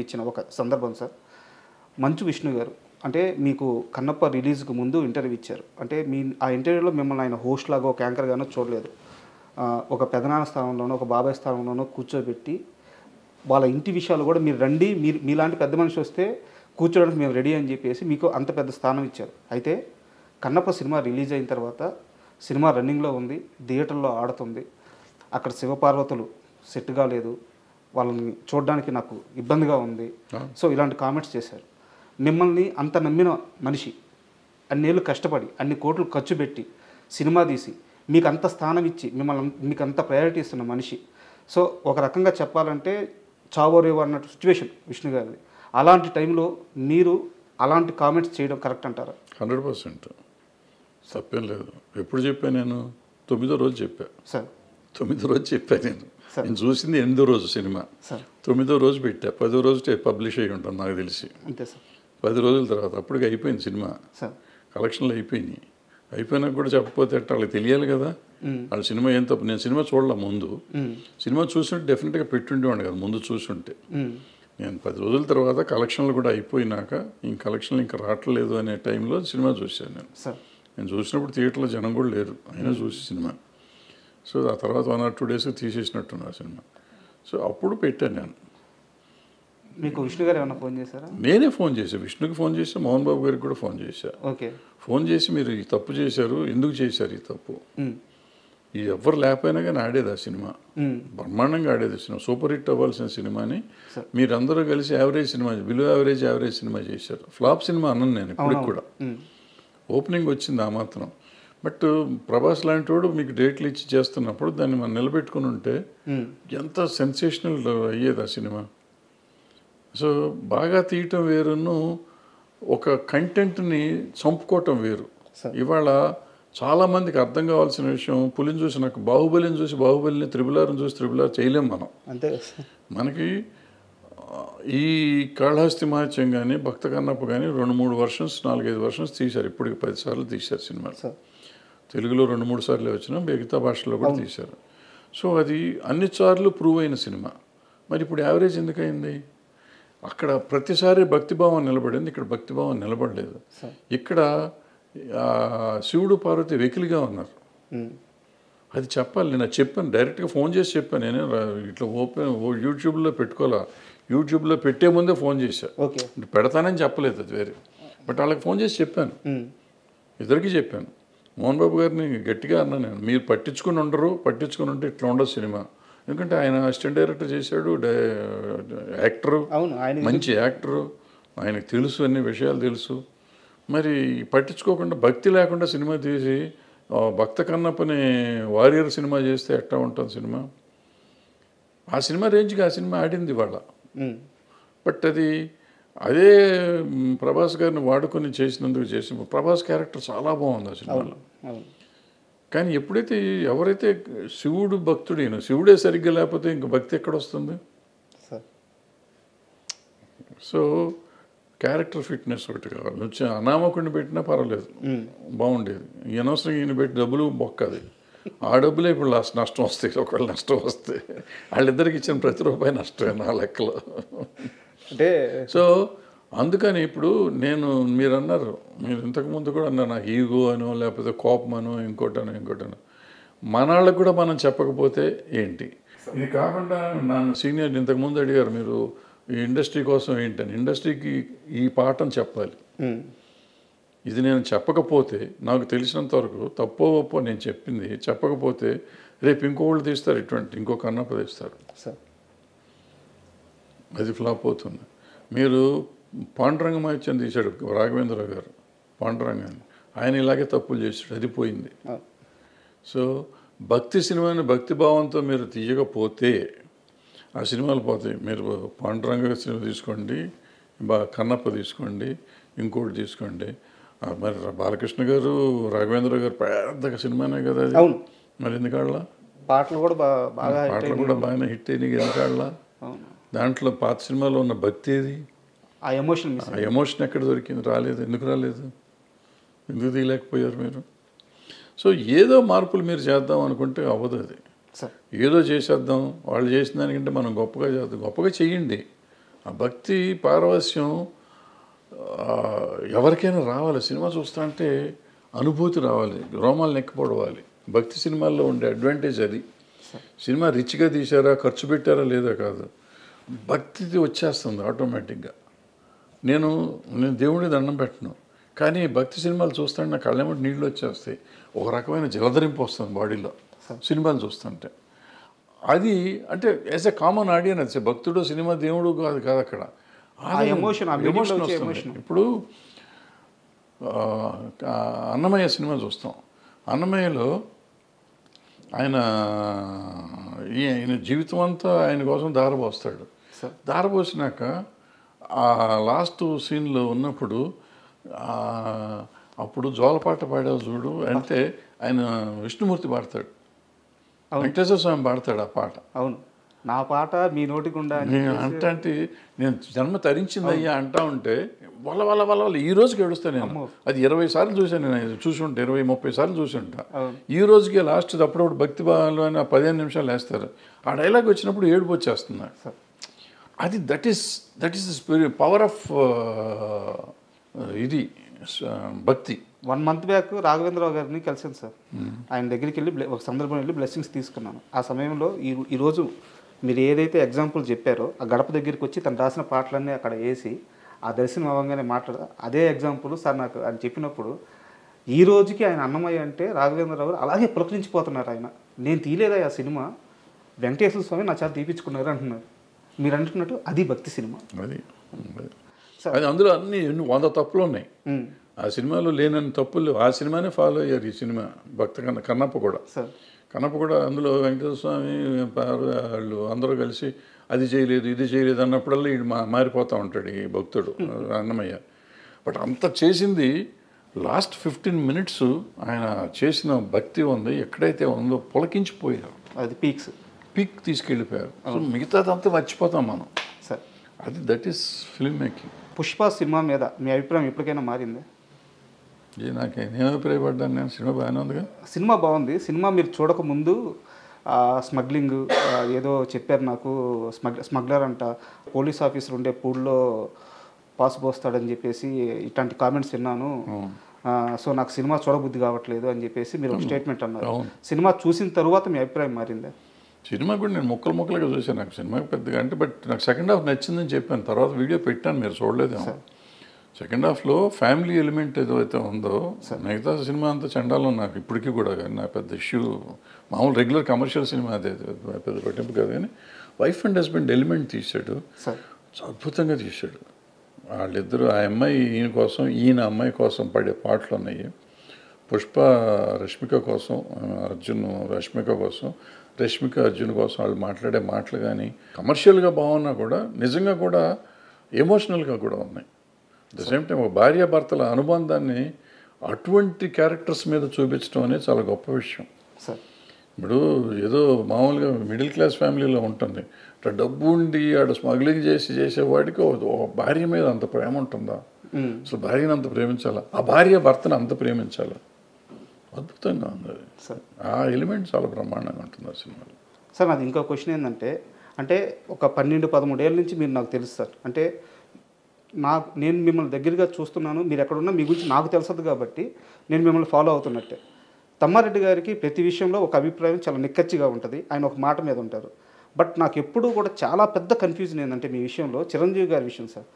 ఇచ్చిన ఒక సందర్భం సార్, మంచు విష్ణు గారు అంటే మీకు కన్నప్ప రిలీజ్కి ముందు ఇంటర్వ్యూ ఇచ్చారు. అంటే ఆ ఇంటర్వ్యూలో మిమ్మల్ని ఆయన హోస్ట్ లాగా ఒక యాంకర్ గానో చూడలేదు. ఒక పెదనాన్న స్థానంలోనో ఒక బాబాయ్ స్థానంలోనో కూర్చోబెట్టి వాళ్ళ ఇంటి విషయాలు కూడా మీరు రండి, మీలాంటి పెద్ద మనిషి వస్తే కూర్చోడానికి మేము రెడీ అని చెప్పేసి మీకు అంత పెద్ద స్థానం ఇచ్చారు. అయితే కన్నప్ప సినిమా రిలీజ్ అయిన తర్వాత సినిమా రన్నింగ్లో ఉంది, థియేటర్లో ఆడుతుంది, అక్కడ శివపార్వతులు సెట్ కాలేదు, వాళ్ళని చూడడానికి నాకు ఇబ్బందిగా ఉంది, సో ఇలాంటి కామెంట్స్ చేశారు. మిమ్మల్ని అంత నమ్మిన మనిషి, అన్నేళ్ళు కష్టపడి అన్ని కోట్లు ఖర్చు పెట్టి సినిమా తీసి మీకు అంత స్థానం ఇచ్చి మీకు అంత ప్రయారిటీ ఇస్తున్న మనిషి, సో ఒక రకంగా చెప్పాలంటే చావోరేవో అన్నట్టు సిచ్యువేషన్ విష్ణు గారిది. అలాంటి టైంలో మీరు అలాంటి కామెంట్స్ చేయడం కరెక్ట్ అంటారా? 100% తప్పేం లేదు. ఎప్పుడు చెప్పాను నేను? 9వ రోజు చెప్పా సార్. 9వ రోజు చెప్పాను నేను చూసింది 8వ రోజు సినిమా, 9వ రోజు పెట్టా, 10వ రోజు పబ్లిష్ అయ్యి ఉంటాను నాకు తెలిసి. అంతే సార్. 10 రోజుల తర్వాత అప్పటికి అయిపోయింది సినిమా, కలెక్షన్లు అయిపోయినాయి. అయిపోయినాక కూడా చెప్పకపోతే అట్లా వాళ్ళకి తెలియాలి కదా వాళ్ళ సినిమా ఏం తప్పు. నేను సినిమా చూడలే ముందు, సినిమా చూస్తుంటే డెఫినెట్గా పెట్టుండేవాడు కదా ముందు చూస్తుంటే. నేను 10 రోజుల తర్వాత కలెక్షన్లు కూడా అయిపోయినాక కలెక్షన్లు ఇంకా రావట్లేదు అనే టైంలో సినిమా చూశాను నేను చూసినప్పుడు థియేటర్లో జనం కూడా లేరు, అయినా చూసి సినిమా. సో ఆ తర్వాత 1 or 2 days తీసేసినట్టున్నా సినిమా. సో అప్పుడు పెట్టాను నేను. మీకు విష్ణు గారు ఏమైనా ఫోన్ చేశారా? నేనే ఫోన్ చేశాను, విష్ణుకి ఫోన్ చేసి మోహన్ బాబు గారికి కూడా ఫోన్ చేశాను. ఓకే. ఫోన్ చేసి మీరు ఈ తప్పు చేశారు, ఎందుకు చేశారు ఈ తప్పు, ఈ ఎవరు లేకపోయినా కానీ ఆడేది ఆ సినిమా, బ్రహ్మాండంగా ఆడేది సినిమా, సూపర్ హిట్ అవ్వాల్సిన సినిమాని మీరందరూ కలిసి average cinema, below average cinema చేశారు. ఫ్లాప్ సినిమా అన్నాను నేను ఇప్పటికి కూడా. ఓపెనింగ్ వచ్చింది ఆ మాత్రం. బట్ ప్రభాస్ లాంటి వాడు మీకు డేట్లు ఇచ్చి చేస్తున్నప్పుడు దాన్ని మనం నిలబెట్టుకుని ఉంటే ఎంత సెన్సేషనల్ అయ్యేది ఆ సినిమా. సో బాగా తీయటం వేరును ఒక కంటెంట్ని చంపుకోవటం వేరు. ఇవాళ చాలామందికి అర్థం కావాల్సిన విషయం, పులిని చూసి నాకు బాహుబలిని చూసి బాహుబలిని, త్రిబులార్ని చూసి త్రిబులార్ చేయలేం మనం. అంతే. మనకి ఈ కాళహస్తి మహత్యం కానీ భక్త కన్నప్ప కానీ 2-3 వర్షన్స్ 4-5 వర్షన్స్ తీశారు. ఇప్పటికి 10 సార్లు తీశారు సినిమాలు. తెలుగులో 2-3 సార్లు వచ్చినా మిగతా భాషలో కూడా తీశారు. సో అది అన్ని సార్లు ప్రూవ్ అయిన సినిమా. మరి ఇప్పుడు యావరేజ్ ఎందుకయింది? అక్కడ ప్రతిసారి భక్తిభావం నిలబడింది, ఇక్కడ భక్తిభావం నిలబడలేదు. ఇక్కడ శివుడు పార్వతి వెకిలిగా ఉన్నారు. అది చెప్పాలి. నేను చెప్పాను, డైరెక్ట్గా ఫోన్ చేసి చెప్పాను. నేనే ఇట్లా యూట్యూబ్లో పెట్టుకోవాలా, యూట్యూబ్లో పెట్టే ముందే ఫోన్ చేశా. పెడతానని చెప్పలేదు, అది వేరే. బట్ వాళ్ళకి ఫోన్ చేసి చెప్పాను, ఇద్దరికి చెప్పాను. మోహన్ బాబు గారిని గట్టిగా అన్నా నేను, మీరు పట్టించుకుని ఉంటే ఇట్లా ఉండదు సినిమా. ఎందుకంటే ఆయన అసిస్టెంట్ డైరెక్టర్ చేశాడు, యాక్టరు, మంచి యాక్టరు, ఆయనకు తెలుసు, అన్ని విషయాలు తెలుసు. మరి పట్టించుకోకుండా భక్తి లేకుండా సినిమా తీసి భక్త కన్నప్పని వారియర్ సినిమా చేస్తే ఎట్లా ఉంటుంది సినిమా? ఆ సినిమా రేంజ్కి ఆ సినిమా ఆడింది ఇవాళ. బట్ అదే ప్రభాస్ గారిని వాడుకొని చేసినందుకు ప్రభాస్ క్యారెక్టర్ చాలా బాగుంది ఆ సినిమాలో. కానీ ఎప్పుడైతే ఎవరైతే శివుడు భక్తుడైనా, శివుడే సరిగ్గా లేకపోతే ఇంక భక్తి ఎక్కడ వస్తుంది? సో క్యారెక్టర్ ఫిట్నెస్ ఒకటి కావాలి. వచ్చి అనామకుడిని పెట్టినా పర్వాలేదు, బాగుండేది. అనవసరంగా ఈయన పెట్టి డబ్బులు బొక్కది. ఆ డబ్బులే ఇప్పుడు నష్టం వస్తాయి. ఒకవేళ నష్టం వస్తే వాళ్ళిద్దరికి ఇచ్చిన ప్రతి రూపాయి నష్టమే నా లెక్కలో. అంటే సో అందుకని ఇప్పుడు మీరు అన్నారు, మీరు ఇంతకుముందు కూడా అన్నారు నాకు ఈగో అనో లేకపోతే కోపం అనో ఇంకోటనో మన వాళ్ళకు కూడా మనం చెప్పకపోతే ఏంటి? ఇది కాకుండా నన్ను సీనియర్ ఇంతకుముందు అడిగారు, మీరు ఈ ఇండస్ట్రీ కోసం ఏంటని. ఇండస్ట్రీకి ఈ పాఠం చెప్పాలి. ఇది నేను చెప్పకపోతే, నాకు తెలిసినంత వరకు తప్పో ఒప్పో నేను చెప్పింది చెప్పకపోతే రేపు ఇంకోళ్ళు తీస్తారు, ఇంకో కన్నప్ప తీస్తారు, అది ఫ్లాప్ అవుతుంది. మీరు పాండురంగ మహత్యం తీశాడు రాఘవేంద్ర గారు, పాండురంగాన్ని, ఆయన ఇలాగే తప్పులు చేశాడు, అది పోయింది. సో భక్తి సినిమాని భక్తిభావంతో మీరు తీయకపోతే ఆ సినిమాలు పోతాయి. మీరు పాండురంగ సినిమా తీసుకోండి, కన్నప్ప తీసుకోండి, ఇంకోటి తీసుకోండి. మరి బాలకృష్ణ గారు, రాఘవేంద్ర గారు పెద్ద సినిమానే కదా అది. మరి ఎందుకాడలా పాటలు కూడా బాగానే హిట్ అయినాయి, ఎందుకాడలా? దాంట్లో పాత సినిమాలో ఉన్న భక్తి ఏది? ఆ ఎమోషన్ ఎక్కడ దొరికింది? రాలేదు. ఎందుకు రాలేదు? ఎందుకు తీయలేకపోయారు మీరు? సో ఏదో మార్పులు మీరు చేద్దాం అనుకుంటే అవ్వదు. అది ఏదో చేసేద్దాం, వాళ్ళు చేసిన దానికంటే మనం గొప్పగా చేద్దాం. గొప్పగా చెయ్యండి, ఆ భక్తి పారవస్యం ఎవరికైనా రావాలి. సినిమా చూస్తా అంటే అనుభూతి రావాలి, రోమాలు నెక్కిపోవాలి. భక్తి సినిమాల్లో ఉండే అడ్వాంటేజ్ అది. సినిమా రిచ్గా తీశారా, ఖర్చు పెట్టారా లేదా కాదు, భక్తి వచ్చేస్తుంది ఆటోమేటిక్గా. నేను దేవుడి దండం పెట్టను, కానీ భక్తి సినిమాలు చూస్తుంటే నా కళ్ళెమ్మటి నీళ్ళు వచ్చేస్తాయి. ఒక రకమైన జలధరింపు వస్తుంది బాడీలో సినిమాలు చూస్తుంటే. అది అంటే యాజ్ ఎ కామన్ ఆడియన్స్, భక్తుడు సినిమా దేవుడు కాదు కాదు అక్కడ ఎమోషన్ వస్తుంది. ఇప్పుడు అన్నమయ్య సినిమా చూస్తాం. అన్నమయ్యలో ఆయన జీవితం అంతా ఆయన కోసం దారపోస్తాడు. దారపోసినాక ఆ లాస్ట్ సీన్లో ఉన్నప్పుడు అప్పుడు జోలపాట పాడావు చూడు అంటే ఆయన విష్ణుమూర్తి పాడతాడు, వెంకటేశ్వర స్వామి పాడతాడు ఆ పాట. అవును, నా పాట మీ నోటికుండా అంటే నేను జన్మ తరించిందయ్యా అంటా ఉంటే వల్ల వల్ల వల్ల వల్ల ఈ రోజుకి ఏడుస్తాను నేను. అది 20 సార్లు చూశాను నేను, చూసి ఉంటా 20-30 సార్లు చూసి ఉంటా. ఈ రోజుకి లాస్ట్ అప్పుడప్పుడు భక్తి భావాలు అని 15 నిమిషాలు వేస్తారు. ఆ డైలాగ్ వచ్చినప్పుడు ఏడుపు వచ్చేస్తుంది. అది that is spirit power of ఇది భక్తి. 1 మంత్ బ్యాక్ రాఘవేంద్రరావు గారిని కలిసాను సార్. ఆయన దగ్గరికి వెళ్ళి ఒక సందర్భం వెళ్ళి బ్లెస్సింగ్స్ తీసుకున్నాను. ఆ సమయంలో ఈరోజు మీరు ఏదైతే ఎగ్జాంపుల్ చెప్పారో ఆ గడప దగ్గరికి వచ్చి తను రాసిన పాటలన్నీ అక్కడ వేసి ఆ దర్శనం అవ్వగానే అదే ఎగ్జాంపుల్ సార్ నాకు ఆయన చెప్పినప్పుడు ఈ రోజుకి ఆయన అన్నమయ్య అంటే రాఘవేంద్రరావు గారు అలాగే పులకరించిపోతున్నారు. ఆయన నేను తీయలేదా ఆ సినిమా, వెంకటేశ్వర స్వామి నా చేత తీపించుకున్నారు అంటున్నారు. మీరు అంటున్నట్టు అది భక్తి సినిమా. అది అందులో అన్ని 100 తప్పులు ఉన్నాయి. ఆ సినిమాలో లేనన్ని తప్పులు ఆ సినిమానే ఫాలో అయ్యారు. ఈ సినిమా కన్నప్ప కూడా అందులో వెంకటేశ్వర స్వామి వాళ్ళు అందరూ కలిసి అది చేయలేదు ఇది చేయలేదు అన్నప్పుడల్లా వీడు మారిపోతూ ఉంటాడు ఈ భక్తుడు అన్నమయ్య. బట్ అంత చేసింది లాస్ట్ 15 minutes ఆయన చేసిన భక్తి ఉంది ఎక్కడైతే ఉందో పులకించిపోయారు. అది పీక్ తీసుకెళ్ళిపోయారు. సో మిగతాదంతా మర్చిపోతాం మనం. అది that is film making. Pushpa cinema మీద మీ అభిప్రాయం ఎప్పటికైనా మారిందా? నేను అభిప్రాయపడ్డాను. నేను సినిమా బాగానే ఉందిగా. సినిమా బాగుంది. సినిమా మీరు చూడకముందు స్మగ్లింగ్ ఏదో చెప్పారు నాకు, స్మగ్లర్ అంట, పోలీస్ ఆఫీసర్ ఉండే పూల్లో పాసు పోస్తాడని చెప్పేసి ఇట్లాంటి కామెంట్స్ విన్నాను. సో నాకు సినిమా చూడబుద్ధి కావట్లేదు అని చెప్పేసి మీరు ఒక స్టేట్మెంట్ అన్నారు. సినిమా చూసిన తర్వాత మీ అభిప్రాయం మారిందా? సినిమా కూడా నేను ముక్కలుగా చూసాను. నాకు సినిమా పెద్దగా అంటే బట్ నాకు సెకండ్ హాఫ్ నచ్చిందని చెప్పాను. తర్వాత వీడియో పెట్టాను, మీరు చూడలేదేమో. సెకండ్ హాఫ్లో ఫ్యామిలీ ఎలిమెంట్ ఏదైతే ఉందో మిగతా సినిమా అంతా చండాలో నాకు ఇప్పటికీ కూడా. కానీ నా పెద్ద ఇష్యూ మామూలు రెగ్యులర్ కమర్షియల్ సినిమా అదే పెద్ద పట్టింపు కాదు. కానీ వైఫ్ అండ్ హస్బెండ్ ఎలిమెంట్ తీశాడు, అద్భుతంగా తీశాడు. వాళ్ళిద్దరూ ఆ అమ్మాయి ఈయన కోసం, ఈయన అమ్మాయి కోసం పడే పాటలు ఉన్నాయి. పుష్ప రష్మిక కోసం, అర్జున్ రష్మిక కోసం, రష్మిక అర్జున్ కోసం వాళ్ళు మాట్లాడే మాటలు కానీ కమర్షియల్గా బాగున్నా కూడా నిజంగా కూడా ఎమోషనల్గా కూడా ఉన్నాయి. అట్ ద సేమ్ టైం ఒక భార్యాభర్తల అనుబంధాన్ని అటువంటి క్యారెక్టర్స్ మీద చూపించడం అనేది చాలా గొప్ప విషయం. ఇప్పుడు ఏదో మామూలుగా మిడిల్ క్లాస్ ఫ్యామిలీలో ఉంటుంది, ఇట్లా డబ్బు ఉండి ఆడ స్మగ్లింగ్ చేసేవాడికి ఒక భార్య మీద అంత ప్రేమ ఉంటుందా? అసలు భార్యను అంత ప్రేమించాలా, ఆ భార్య భర్తను అంత ప్రేమించాలా? అద్భుతంగా ఉంది అది. ఆ ఎలిమెంట్ చాలా బ్రహ్మాండంగా ఉంటుంది ఆ సినిమాలో. సార్ నాది ఇంకో క్వశ్చన్ ఏంటంటే, అంటే ఒక 12-13 ఏళ్ళ నుంచి మీరు నాకు తెలుసు సార్. అంటే నేను మిమ్మల్ని దగ్గరగా చూస్తున్నాను, మీరు ఎక్కడున్నా మీ గురించి నాకు తెలుసదు కాబట్టి నేను మిమ్మల్ని ఫాలో అవుతున్నట్టే. తమ్మారెడ్డి గారికి ప్రతి విషయంలో ఒక అభిప్రాయం చాలా నిక్కచ్చిగా ఉంటుంది, ఆయన ఒక మాట మీద ఉంటారు. బట్ నాకు ఎప్పుడూ కూడా చాలా పెద్ద కన్ఫ్యూజన్ ఏంటంటే మీ విషయంలో చిరంజీవి గారి విషయం సార్.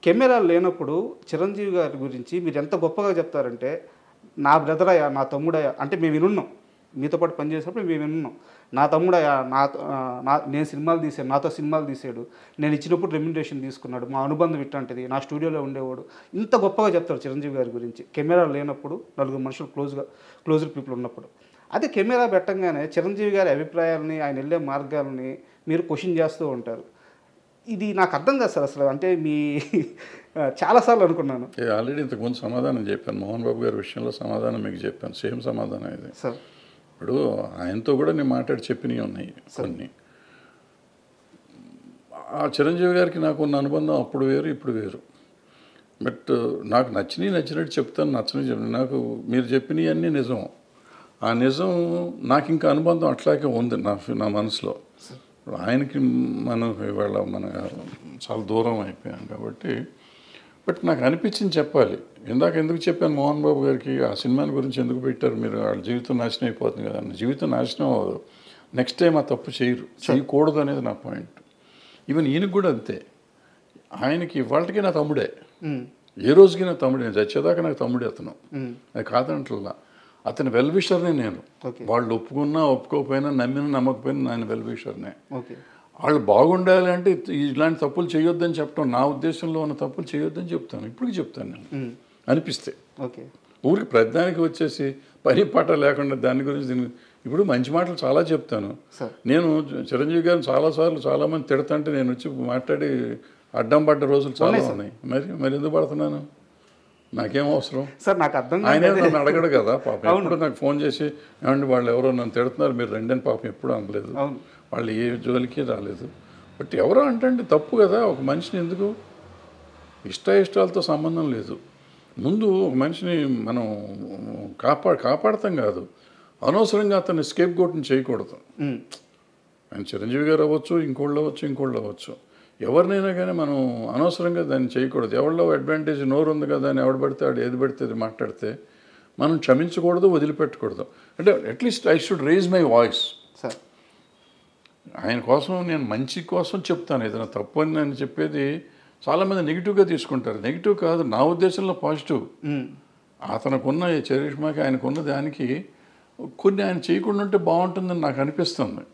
కెమెరా లేనప్పుడు చిరంజీవి గారి గురించి మీరు ఎంత గొప్పగా చెప్తారంటే, నా బ్రదరయ్యా, నా తమ్ముడయ్యా, అంటే మేము వినున్నాం, మీతో పాటు పనిచేసినప్పుడు మేము వినున్నాం, నా తమ్ముడయ్యా, నేను సినిమాలు తీసాను, నాతో సినిమాలు తీసాడు, నేను ఇచ్చినప్పుడు రెమ్యునరేషన్ తీసుకున్నాడు, మా అనుబంధం ఇట్లాంటిది, నా స్టూడియోలో ఉండేవాడు, ఇంత గొప్పగా చెప్తారు చిరంజీవి గారి గురించి. కెమెరా లేనప్పుడు 4 మనుషులు క్లోజ్డ్ పీపుల్ ఉన్నప్పుడు. అదే కెమెరా పెట్టంగానే చిరంజీవి గారి అభిప్రాయాలని, ఆయన వెళ్ళే మార్గాలని మీరు క్వశ్చన్ చేస్తూ ఉంటారు. ఇది నాకు అర్థం కాదు సార్ అసలు. అంటే మీ చాలాసార్లు అనుకున్నాను. ఆల్రెడీ ఇంతకుముందు సమాధానం చెప్పాను, మోహన్ బాబు గారి విషయంలో సమాధానం మీకు చెప్పాను, సేమ్ సమాధానం ఇది సార్. ఇప్పుడు ఆయనతో కూడా నేను మాట్లాడి చెప్పినవి ఉన్నాయి కొన్ని. ఆ చిరంజీవి గారికి నాకు ఉన్న అనుబంధం అప్పుడు వేరు ఇప్పుడు వేరు. బట్ నాకు నచ్చినట్టు చెప్తాను, నచ్చని నాకు మీరు చెప్పినవి అన్నీ నిజం. ఆ నిజం నాకు ఇంకా అనుబంధం అట్లాగే ఉంది నా మనసులో. ఆయనకి మనం ఇవాళ మన చాలా దూరం అయిపోయాం కాబట్టి బట్ నాకు అనిపించింది చెప్పాలి. ఎందుకు చెప్పాను మోహన్ బాబు గారికి ఆ సినిమాని గురించి ఎందుకు పెట్టారు మీరు, వాళ్ళ జీవితం నాశనం అయిపోతుంది కదా అన్న. జీవితం నాశనం అవ్వదు, నెక్స్ట్ టైం ఆ తప్పు చేయకూడదు అనేది నా పాయింట్. ఈవెన్ ఈయనకు కూడా అంతే. ఆయనకి ఇవాళకి నా తమ్ముడే, ఏ రోజుకి నా తమ్ముడే, నేను చచ్చేదాకా నాకు తమ్ముడే అతను. అది కాదంటల్లా, అతని వెల్ విషర్నే నేను. వాళ్ళు ఒప్పుకున్నా ఒప్పుకోకపోయినా నమ్మినా నమ్మకపోయినా నేను వెల్ విషర్నే. వాళ్ళు బాగుండాలి అంటే ఇలాంటి తప్పులు చేయొద్దని చెప్పడం, నా ఉద్దేశంలో ఉన్న తప్పులు చేయొద్దని చెప్తాను, ఇప్పటికి చెప్తాను నేను అనిపిస్తే. ఊరికి ప్రతిదానికి వచ్చేసి పని పాట లేకుండా దాని గురించి ఇప్పుడు మంచి మాటలు చాలా చెప్తాను నేను. చిరంజీవి గారిని చాలాసార్లు చాలామంది తిడతంటే నేను వచ్చి మాట్లాడి అడ్డం పడ్డ రోజులు చాలా ఉన్నాయి. మరి ఎందుకు పడుతున్నాను, నాకేం అవసరం సార్, నాకు అర్థం. ఆయన నన్ను అడగడు కదా పాపం. ఎప్పుడు నాకు ఫోన్ చేసి ఏమండి వాళ్ళు ఎవరో నన్ను తిడుతున్నారు మీరు రండి అని పాపం ఎప్పుడు అనలేదు. వాళ్ళు ఏ జోలికి రాలేదు. బట్ ఎవరో అంటే తప్పు కదా. ఒక మనిషిని ఎందుకు ఇష్టాలతో సంబంధం లేదు. ముందు ఒక మనిషిని మనం కాపాడతాం కాదు, అనవసరంగా అతన్ని స్కేప్ గోట్ని చేయకూడదు. ఆయన చిరంజీవి గారు అవ్వచ్చు, ఇంకోళ్ళు అవ్వచ్చు, ఎవరినైనా కానీ మనం అనవసరంగా దాన్ని చేయకూడదు. ఎవరిలో అడ్వాంటేజ్ నోరు ఉంది కదా అని ఎవడు పడితే వాడు ఏది పడితే అది మాట్లాడితే మనం క్షమించకూడదు, వదిలిపెట్టకూడదు. అంటే at least I should raise my voice. Sir ఆయన కోసం నేను మంచి కోసం చెప్తాను. ఏదైనా తప్పు అని నేను చెప్పేది చాలామంది నెగిటివ్గా తీసుకుంటారు. నెగిటివ్ కాదు, నా ఉద్దేశంలో పాజిటివ్. అతనుకున్న చరిష్మాకి ఆయనకున్న దానికి కొన్ని ఆయన చేయకుండా ఉంటే బాగుంటుందని నాకు అనిపిస్తుంది.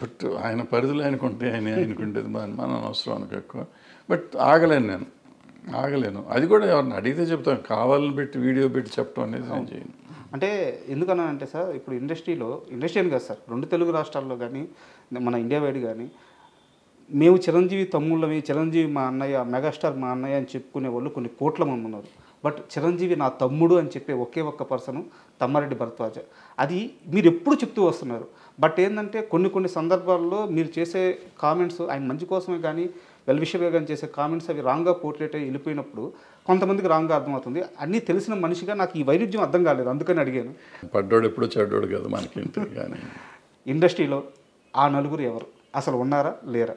బట్ ఆయన పరిధిలో ఆయనకుంటే ఆయనకుంటేది మన అవసరం అనుకో ఎక్కువ. బట్ ఆగలేను. అది కూడా ఎవరిని అడిగితే చెప్తాను, కావాలని పెట్టి వీడియో పెట్టి చెప్పడం అనేది నేను చేయను. అంటే ఎందుకన్నానంటే సార్, ఇప్పుడు ఇండస్ట్రీ అని కాదు సార్, 2 తెలుగు రాష్ట్రాల్లో కానీ మన ఇండియా వైడ్ కానీ మేము చిరంజీవి తమ్ముళ్ళవి, చిరంజీవి మా అన్నయ్య, మెగాస్టార్ మా అన్నయ్య అని చెప్పుకునే వాళ్ళు కొన్ని కోట్ల మంది ఉన్నారు. బట్ చిరంజీవి నా తమ్ముడు అని చెప్పే ఒకే ఒక్క పర్సను తమ్మారెడ్డి భరద్వాజ. అది మీరు ఎప్పుడు చెప్తూ వస్తున్నారు. బట్ ఏంటంటే కొన్ని సందర్భాల్లో మీరు చేసే కామెంట్స్ ఆయన మంచి కోసమే కానీ వెల్ విషర్గా కానీ చేసే కామెంట్స్ అవి రాంగ్గా పోర్ట్రేట్ అయ్యి వెళ్ళిపోయినప్పుడు కొంతమందికి రాంగ్గా అర్థమవుతుంది. అన్నీ తెలిసిన మనిషిగా నాకు ఈ వైరుధ్యం అర్థం కాలేదు, అందుకని అడిగాను. పడ్డోడు ఎప్పుడో చెడ్డోడు కదా మనకి. ఇండస్ట్రీలో ఆ నలుగురు ఎవరు అసలు ఉన్నారా లేరా?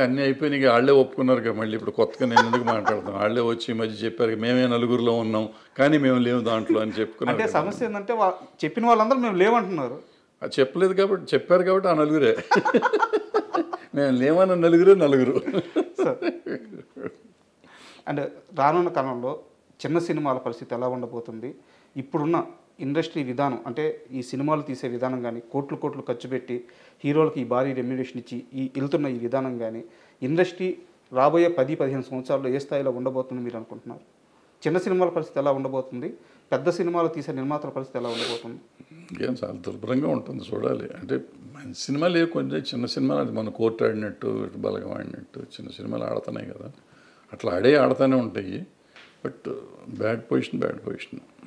అన్నీ అయిపోయినాయి, వాళ్ళే ఒప్పుకున్నారు కదా. మళ్ళీ ఇప్పుడు కొత్తగా నేను ఎందుకు మాట్లాడతాను, వాళ్ళే వచ్చి ఈ మధ్య చెప్పారు మేమే నలుగురిలో ఉన్నాం కానీ మేము లేవు దాంట్లో అని చెప్పుకున్నారు. అంటే సమస్య ఏంటంటే చెప్పిన వాళ్ళందరూ మేము లేవంటున్నారు. అది చెప్పలేదు కాబట్టి, చెప్పారు కాబట్టి ఆ నలుగురే. మేము లేవన్న నలుగురు. అండ్ రానున్న కాలంలో చిన్న సినిమాల పరిస్థితి ఎలా ఉండబోతుంది? ఇప్పుడున్న ఇండస్ట్రీ విధానం అంటే ఈ సినిమాలు తీసే విధానం కానీ, కోట్లు ఖర్చు పెట్టి హీరోలకి ఈ భారీ రెమ్యునరేషన్ ఇచ్చి వెళ్తున్న ఈ విధానం కానీ ఇండస్ట్రీ రాబోయే 10-15 సంవత్సరాల్లో ఏ స్థాయిలో ఉండబోతుంది మీరు అనుకుంటున్నారు? చిన్న సినిమాల పరిస్థితి ఎలా ఉండబోతుంది? పెద్ద సినిమాలు తీసే నిర్మాతల పరిస్థితి ఎలా ఉండబోతుంది? ఏం చాలా దుర్భరంగా ఉంటుంది, చూడాలి. అంటే మంచి సినిమాలు కొంచెం చిన్న సినిమాలు అది మన కోర్టు ఆడినట్టు, బలగం ఆడినట్టు చిన్న సినిమాలు ఆడుతున్నాయి కదా, అట్లా ఆడుతూనే ఉంటాయి. But bad position